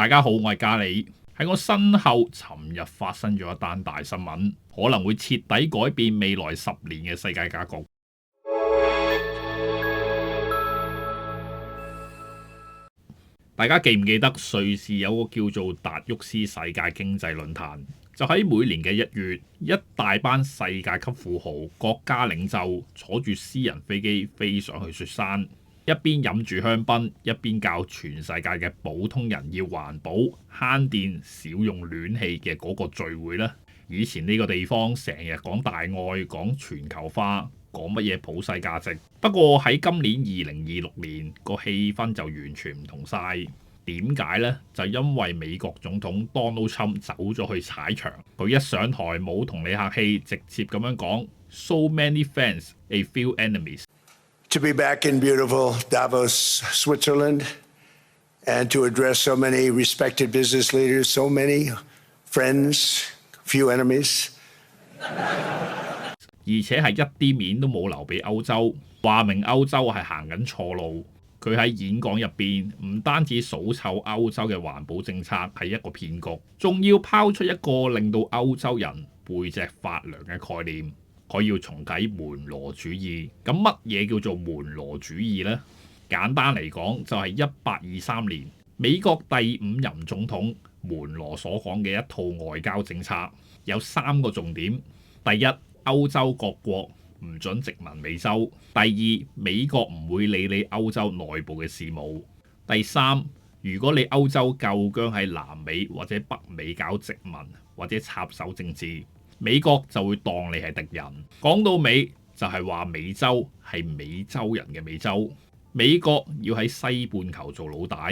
大家好，我係嘉里。喺我身後，尋日發生咗一單大新聞，可能會徹底改變未來10年嘅世界格局。大家記唔記得瑞士有個叫做達沃斯世界經濟論壇？就喺每年嘅1月，一大班世界級富豪、國家領袖坐住私人飛機飛上去雪山，一邊飲住香檳，一邊教全世界嘅普通人要環保、慳電、少用暖氣嘅嗰個聚會呢。以前呢個地方成日講大愛、講全球化、講乜嘢普世價值。不過喺今年2026年，個氣氛就完全唔同晒。點解呢？就因為美國總統 Donald Trump 走咗去踩場，佢一上台冇同你客氣，直接咁樣講 ：So many friends, a few enemies. To be back in beautiful Davos, Switzerland, and to address so many respected business leaders, so many friends, few enemies. 而且係一啲面都冇留俾歐洲，話明歐洲係行緊錯路。佢喺演講入邊唔單止數臭歐洲嘅環保政策係一個騙局，仲要拋出一個令到歐洲人背脊發涼嘅概念，佢要重啟門羅主義。咁乜嘢叫做門羅主義呢？簡單嚟講，就係1823年美國第5任總統門羅所講嘅一套外交政策，有3個重點。第一，歐洲各國唔准殖民美洲。第二，美國唔會理你歐洲內部嘅事務。第三，如果你歐洲夠薑喺南美或者北美搞殖民或者插手政治，美國就會當你係敵人。講到尾就係話美洲係美洲人嘅美洲，美國要喺西半球做老大，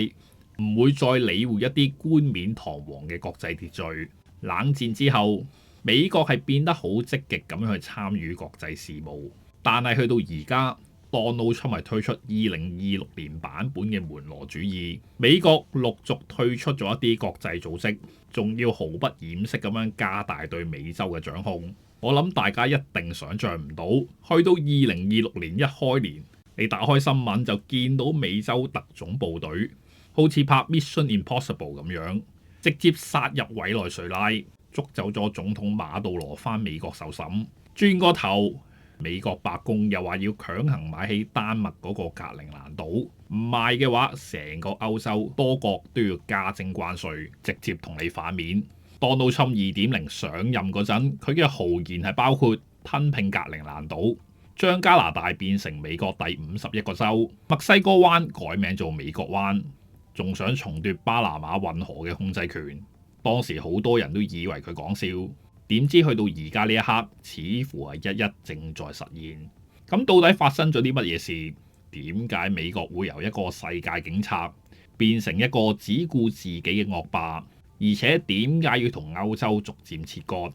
唔會再理會一啲冠冕堂皇嘅國際秩序。冷戰之後，美國係變得好積極咁樣去參與國際事務，但係去到而家，Donald Trump係推出2026年版本嘅門羅主義，美國陸續退出咗一啲國際組織，仲要毫不掩飾咁樣加大對美洲嘅掌控。我諗大家一定想像唔到，去到2026年一開年，你打開新聞就見到美洲特種部隊好似拍 Mission Impossible 咁樣，直接殺入委內瑞拉，捉走咗總統馬杜羅返美國受審。轉個頭，美國白宮又話要強行買起丹麥嗰個格陵蘭島，唔賣嘅話，成個歐洲多國都要加徵關稅，直接同你反面。Donald Trump 2.0上任嗰陣，佢嘅豪言係包括吞併格陵蘭島，將加拿大變成美國第51個州，墨西哥灣改名做美國灣，仲想重奪巴拿馬運河嘅控制權。當時好多人都以為佢講笑，點知去到而家呢一刻，似乎係一一正在實現。咁到底發生咗啲乜嘢事？點解美國會由一個世界警察變成一個只顧自己嘅惡霸？而且點解要同歐洲逐漸切割？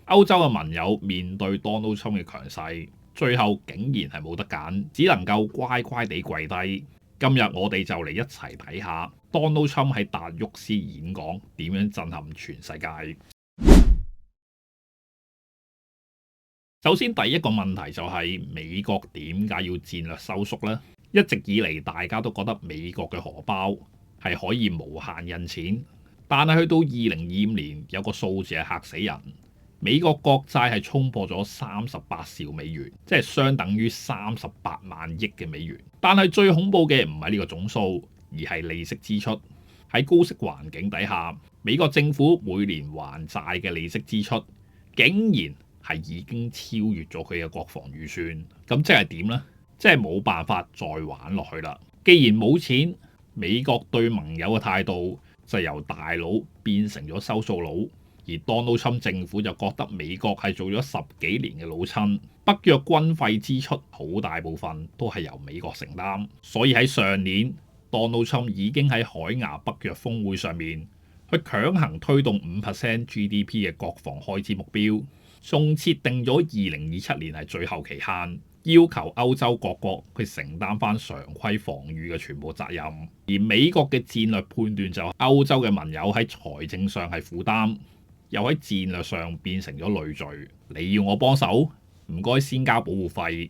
歐洲嘅盟友面對 Donald Trump 嘅強勢，最後竟然係冇得揀，只能夠乖乖地跪低。今日我哋就嚟一齊睇下 Donald Trump 喺達沃斯演講點樣震撼全世界。首先第一個問題就係美國點解要戰略收縮呢？一直以嚟大家都覺得美國嘅荷包係可以無限印錢，但係去到2025年有個數字係嚇死人，美國國債係衝破咗38兆美元，即係相等於38萬億嘅美元。但係最恐怖嘅唔係呢個總數，而係利息支出。喺高息環境底下，美國政府每年還債嘅利息支出竟然係已經超越咗佢嘅國防預算。咁即係點呢？即係冇辦法再玩落去啦。既然冇錢，美國對盟友嘅態度就由大佬變成咗收數佬，而 Donald Trump 政府就覺得美國係做咗10幾年嘅老親，北約軍費支出好大部分都係由美國承擔。所以喺上年 Donald Trump 已經喺海牙北約峰會上面去強行推動5% GDP 嘅國防開支目標，仲設定咗2027年係最後期限，要求歐洲各國去承擔翻常規防禦嘅全部責任。而美國嘅戰略判斷就係歐洲嘅盟友喺財政上係負擔，又喺戰略上變成咗累贅。你要我幫手，唔該先交保護費。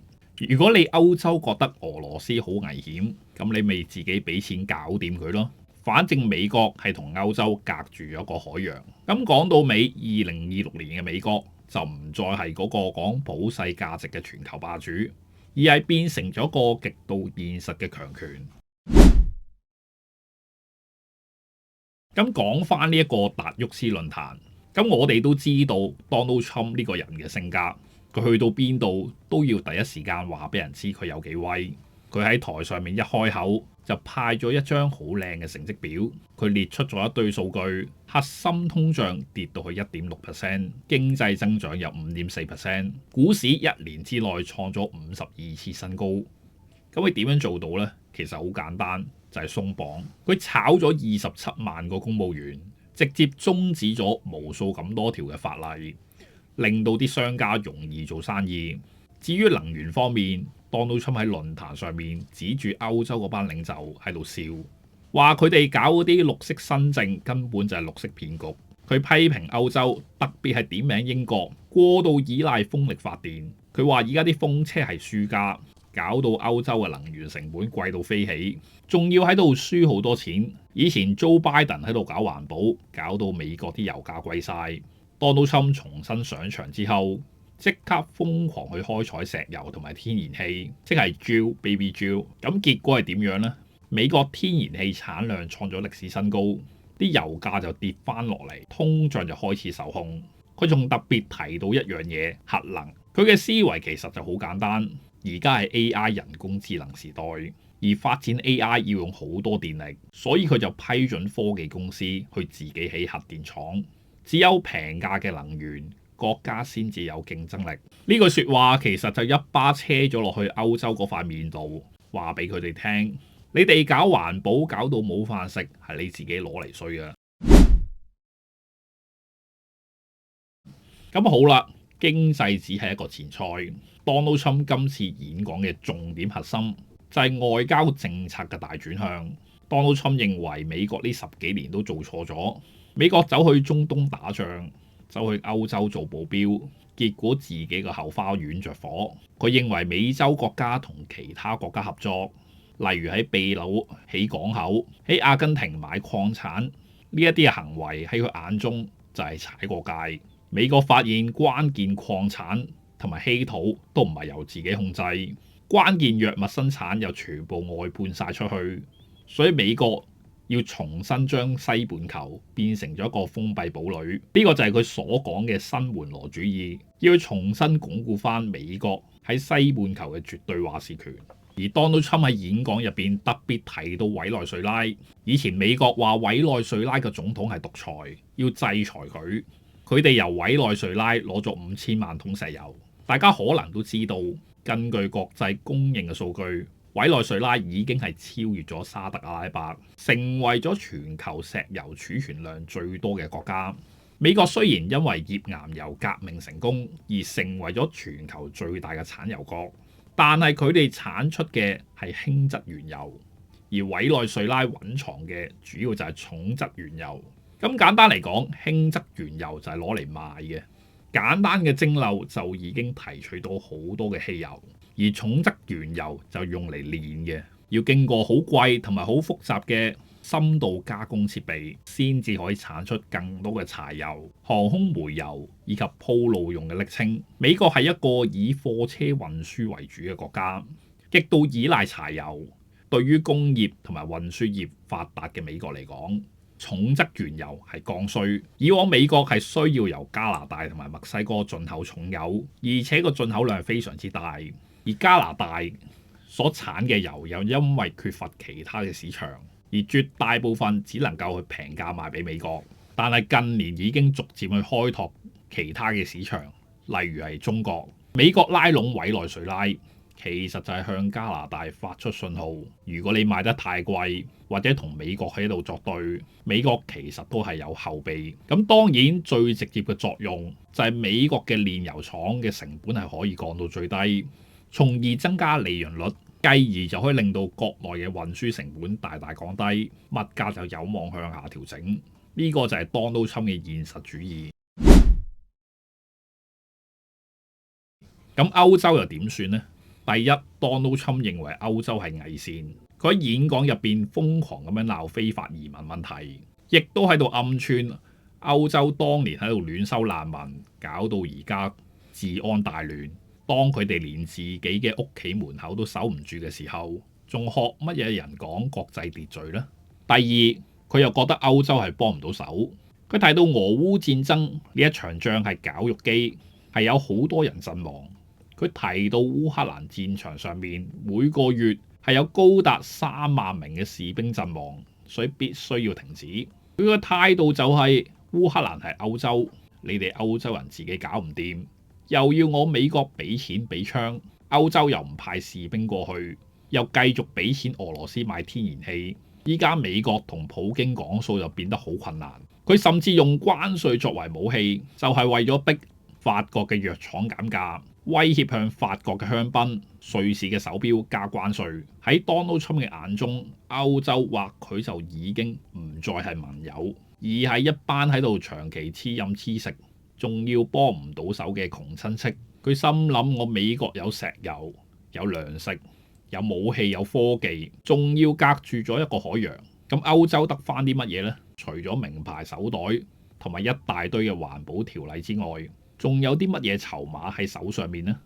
如果你歐洲覺得俄羅斯好危險，咁你咪自己俾錢搞掂佢咯。反正美國係同歐洲隔住咗個海洋。咁講到尾，2026年嘅美國就唔再係嗰個講普世價值嘅全球霸主，而係變成咗個極度現實嘅強權。咁講翻呢一個達沃斯論壇，咁我哋都知道 Donald Trump 呢個人嘅性格，佢去到邊度都要第一時間話俾人知佢有幾威。佢喺台上面一開口就派咗一張好靚嘅成績表，佢列出咗一堆數據，核心通脹跌到去 1.6%， 經濟增長有 5.4%， 股市一年之內創咗52次新高。咁佢點樣做到呢？其實好簡單，就係鬆綁。佢炒咗27萬個公務員，直接終止咗無數咁多條嘅法例，令到啲商家容易做生意。至於能源方面，Donald Trump喺論壇上面指住歐洲嗰班領袖喺度笑，話佢哋搞嗰啲綠色新政根本就係綠色騙局。佢批評歐洲，特別係點名英國過度依賴風力發電。佢話而家啲風車係輸家，搞到歐洲嘅能源成本貴到飛起，仲要喺度輸好多錢。以前 Joe Biden 喺度搞環保，搞到美國啲油價貴晒。Donald Trump 重新上場之後，即刻瘋狂去開採石油同埋天然氣，即係 drill baby drill。咁結果係點樣呢？美國天然氣產量創咗歷史新高，啲油價就跌翻落嚟，通脹就開始受控。佢仲特別提到一樣嘢，核能。佢嘅思維其實就好簡單，而家係 AI 人工智能時代，而發展 AI 要用好多電力，所以佢就批准科技公司去自己起核電廠。只有平價嘅能源，國家先至有競爭力。呢句説話其實就一巴車咗落去歐洲嗰塊面度，話俾佢哋聽：你哋搞環保搞到冇飯食，係你自己攞嚟衰嘅。咁好啦，經濟只係一個前菜。Donald Trump 今次演講嘅重點核心就係外交政策嘅大轉向。Donald Trump 認為美國呢10幾年都做錯咗，美國走去中東打仗，走去歐洲做保鏢，結果自己個後花園着火。佢認為美洲國家同其他國家合作，例如喺秘魯起港口、喺阿根廷買礦產，呢一啲嘅行為喺佢眼中就係踩過界。美國發現關鍵礦產同埋稀土都唔係由自己控制，關鍵藥物生產又全部外判晒出去，所以美國要重新將西半球變成咗一個封閉堡壘。呢個就係佢所講嘅新門羅主義，要重新鞏固翻美國喺西半球嘅絕對話事權。而 Donald Trump 喺演講入邊特別提到委內瑞拉，以前美國話委內瑞拉嘅總統係獨裁，要制裁佢。佢哋由委內瑞拉攞咗5000萬桶石油。大家可能都知道，根據國際公認嘅數據，委內瑞拉已經係超越咗沙特阿拉伯，成為咗全球石油儲存量最多嘅國家。美國雖然因為頁岩油革命成功而成為咗全球最大嘅產油國，但係佢哋產出嘅係輕質原油，而委內瑞拉蘊藏嘅主要就係重質原油。咁簡單嚟講，輕質原油就係攞嚟賣嘅，簡單嘅蒸餾就已經提取到好多嘅汽油，而重質原油就用嚟煉嘅，要經過好貴同埋好複雜嘅深度加工設備，先至可以產出更多嘅柴油、航空煤油以及鋪路用嘅瀝青。美國係一個以貨車運輸為主嘅國家，極度依賴柴油。對於工業同埋運輸業發達嘅美國嚟講，重質原油係剛需。以往美國係需要由加拿大同埋墨西哥進口重油，而且個進口量非常之大。而加拿大所產嘅油又因為缺乏其他嘅市場，而絕大部分只能夠去平價賣俾美國。但係近年已經逐漸去開拓其他嘅市場，例如係中國。美國拉攏委內瑞拉，其實就係向加拿大發出信號，如果你賣得太貴，或者同美國喺度作對，美國其實都係有後備。咁當然最直接嘅作用就係美國嘅煉油廠嘅成本係可以降到最低，從而增加利潤率，繼而就可以令到國內嘅運輸成本大大降低，物價就有望向下調整。呢個就係 Donald Trump 嘅現實主義。咁歐洲又點算呢？第一，Donald Trump 認為歐洲係偽善，佢喺演講入邊瘋狂咁樣鬧非法移民問題，亦都喺度暗串歐洲當年喺度亂收難民，搞到而家治安大亂。當佢哋連自己嘅屋企門口都守唔住嘅時候，仲學乜嘢人講國際秩序呢？第二，佢又覺得歐洲係幫唔到手。佢提到俄烏戰爭呢一場仗係絞肉機，係有好多人陣亡。佢提到烏克蘭戰場上面每個月係有高達3萬名嘅士兵陣亡，所以必須要停止。佢個態度就係烏克蘭係歐洲，你哋歐洲人自己搞唔掂，又要我美國俾錢俾槍，歐洲又唔派士兵過去，又繼續俾錢俄羅斯買天然氣。依家美國同普京講數就變得好困難。佢甚至用關稅作為武器，就係為咗逼法國嘅藥廠減價，威脅向法國嘅香檳、瑞士嘅手錶加關稅。喺 Donald Trump 嘅眼中，歐洲或許就已經唔再係盟友，而係一班喺度長期黐飲黐食，仲要幫唔到手嘅窮親戚。佢心諗：我美國有石油、有糧食、有武器、有科技，仲要隔住咗一個海洋，咁歐洲得返啲乜嘢呢？除咗名牌手袋同埋一大堆嘅環保條例之外，仲有啲乜嘢籌碼喺手上面呢？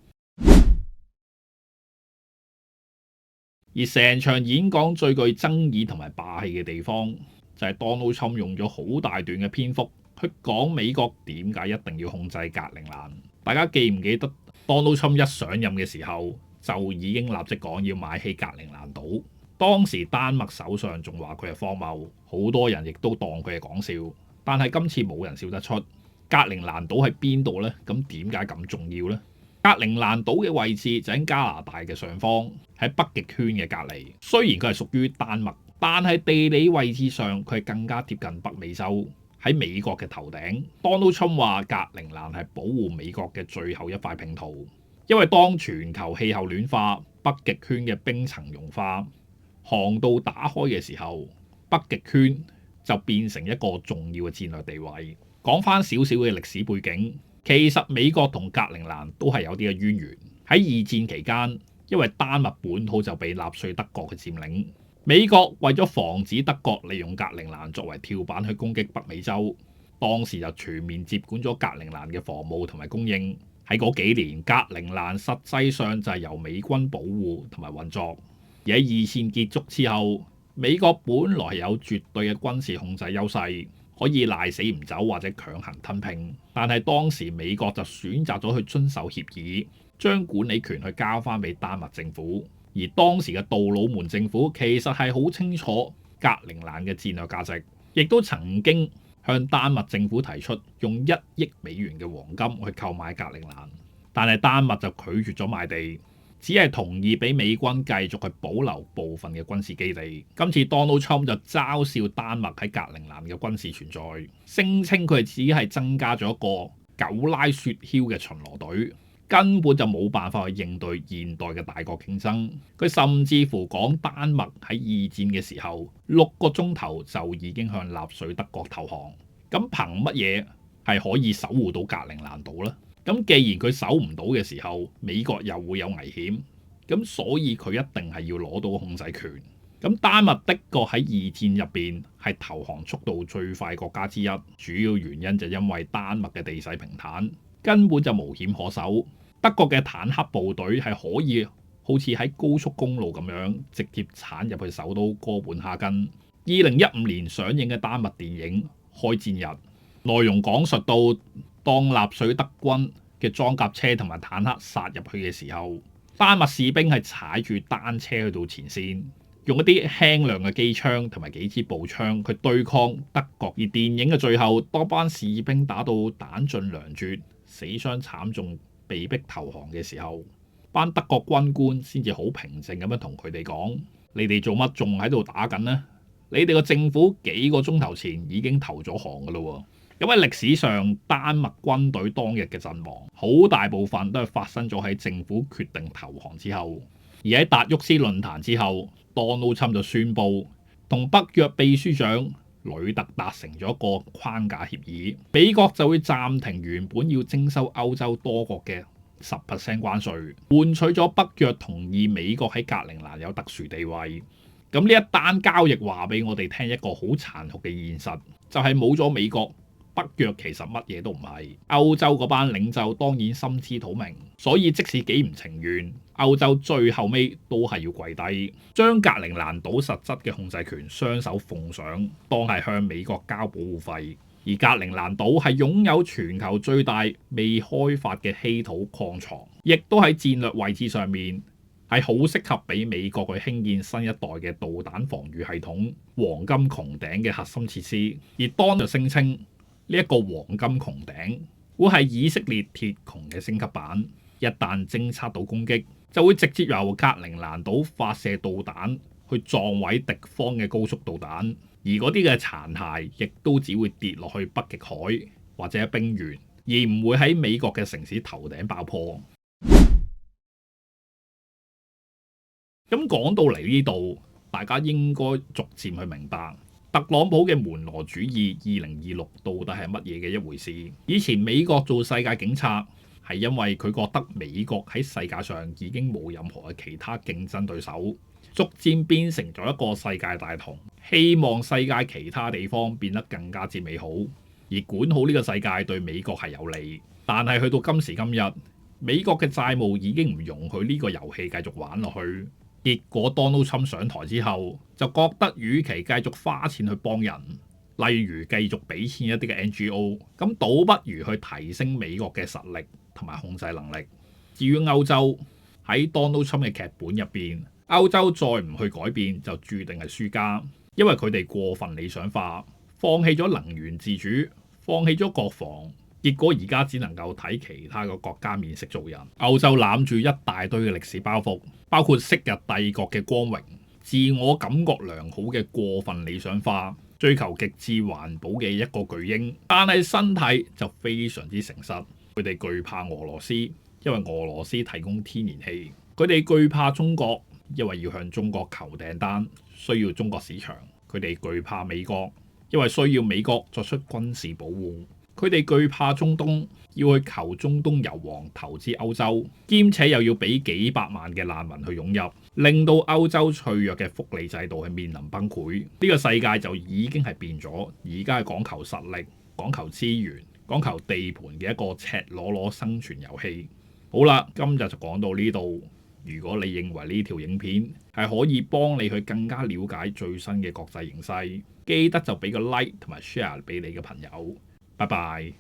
而成場演講最具爭議同埋霸氣嘅地方，就係 Donald Trump 用咗好大段嘅篇幅去講美國點解一定要控制格陵蘭。大家記唔記得 Donald Trump 一上任嘅時候就已經立即講要買起格陵蘭島？當時丹麥首相仲話佢係荒謬，好多人亦都當佢係講笑。但係今次冇人笑得出。格陵蘭島喺邊度呢？咁點解咁重要呢？格陵蘭島嘅位置就喺加拿大嘅上方，喺北極圈嘅隔離。雖然佢係屬於丹麥，但係地理位置上佢係更加貼近北美洲，喺美國嘅頭頂。Donald Trump 話格陵蘭係保護美國嘅最後一塊拼圖，因為當全球氣候暖化，北極圈嘅冰層融化，航道打開嘅時候，北極圈就變成一個重要嘅戰略地位。講翻少少嘅歷史背景，其實美國同格陵蘭都係有啲嘅淵源。喺二戰期間，因為丹麥本土就被納粹德國嘅佔領，美國為咗防止德國利用格陵蘭作為跳板去攻擊北美洲，當時就全面接管咗格陵蘭嘅防務同埋供應。喺嗰幾年，格陵蘭實際上就係由美軍保護同埋運作。而喺二戰結束之後，美國本來有絕對嘅軍事控制優勢，可以賴死唔走或者強行吞併，但係當時美國就選擇咗去遵守協議，將管理權去交翻俾丹麥政府。而當時嘅杜魯門政府其實係好清楚格陵蘭嘅戰略價值，亦都曾經向丹麥政府提出用1億美元嘅黃金去購買格陵蘭，但係丹麥就拒絕咗賣地，只係同意俾美軍繼續去保留部分嘅軍事基地。今次 Donald Trump 就嘲笑丹麥喺格陵蘭嘅軍事存在，聲稱佢只係增加咗一個狗拉雪橇嘅巡邏隊，根本就冇辦法去應對現代嘅大國競爭。佢甚至乎講丹麥喺二戰嘅時候6個鐘頭就已經向納粹德國投降。咁憑乜嘢係可以守護到格陵蘭島呢？咁既然佢守唔到嘅時候，美國又會有危險，咁所以佢一定係要攞到控制權。咁丹麥的確喺二戰入邊係投降速度最快國家之一，主要原因就因為丹麥嘅地勢平坦，根本就無險可守。德國嘅坦克部隊係可以好似喺高速公路咁樣直接鏟入去首都哥本哈根。2015年上映嘅丹麥電影《開戰日》，內容講述到當納粹德軍嘅裝甲車同埋坦克殺入去嘅時候，丹麥士兵係踩住單車去到前線，用一啲輕量嘅機槍同埋幾支步槍去對抗德國。而電影嘅最後，當班士兵打到彈盡糧絕、死傷慘重、被逼投降嘅時候，班德國軍官先至好平靜咁樣同佢哋講：你哋做乜仲喺度打緊呢？你哋個政府幾個鐘頭前已經投咗降㗎咯喎！咁喺歷史上，丹麥軍隊當日嘅陣亡，好大部分都係發生咗喺政府決定投降之後。而喺達沃斯論壇之後，Donald Trump就宣布同北約秘書長呂特達成咗一個框架協議，美國就會暫停原本要徵收歐洲多國嘅10% 關稅，換取咗北約同意美國喺格陵蘭有特殊地位。咁呢一單交易話俾我哋聽一個好殘酷嘅現實，就係冇咗美國，北約其實乜嘢都唔係。歐洲嗰班領袖當然心知肚明，所以即使幾唔情願，歐洲最後尾都係要跪低，將格陵蘭島實質嘅控制權雙手奉上，當係向美國交保護費。而格陵蘭島係擁有全球最大未開發嘅稀土礦床，亦都喺戰略位置上面係好適合俾美國去興建新一代嘅導彈防禦系統黃金穹頂嘅核心設施。而當就聲稱呢一個黃金穹頂會係以色列鐵穹嘅升級版，一旦偵測到攻擊，就會直接由格陵蘭島發射導彈去撞毀敵方嘅高速導彈。而嗰啲嘅殘骸亦都只會跌落去北極海或者冰原，而唔會喺美國嘅城市頭頂爆破。咁講到嚟呢度，大家應該逐漸去明白特朗普嘅門羅主義2026到底係乜嘢嘅一回事。以前美國做世界警察係因為佢覺得美國喺世界上已經冇任何嘅其他競爭對手，逐漸變成咗一個世界大同，希望世界其他地方變得更加之美好，而管好呢個世界對美國係有利。但係去到今時今日，美國嘅債務已經唔容許呢個遊戲繼續玩落去。結果 Donald Trump 上台之後，就覺得與其繼續花錢去幫人，例如繼續俾錢一啲嘅 NGO， 咁倒不如去提升美國嘅實力同埋控制能力。至於歐洲，喺 Donald Trump 嘅劇本入邊，歐洲再唔去改變就注定係輸家，因為佢哋過分理想化，放棄咗能源自主，放棄咗國防，結果而家只能夠睇其他個國家面色做人。歐洲攬住一大堆嘅歷史包袱，包括昔日帝國嘅光榮、自我感覺良好嘅過分理想化、追求極致環保嘅一個巨嬰，但係身體就非常之誠實。佢哋懼怕俄羅斯，因為俄羅斯提供天然氣；佢哋懼怕中國，因為要向中國求訂單，需要中國市場。佢哋懼怕美國，因為需要美國作出軍事保護。佢哋懼怕中東，要去求中東油王投資歐洲，兼且又要俾幾百萬嘅難民去湧入，令到歐洲脆弱嘅福利制度係面臨崩潰。呢個世界就已經係變咗，而家係講求實力、講求資源、講求地盤嘅一個赤裸裸生存遊戲。好啦，今日就講到呢度。如果你認為呢條影片係可以幫你去更加了解最新嘅國際形勢，記得就俾個 like 同埋 share 俾你嘅朋友。拜拜。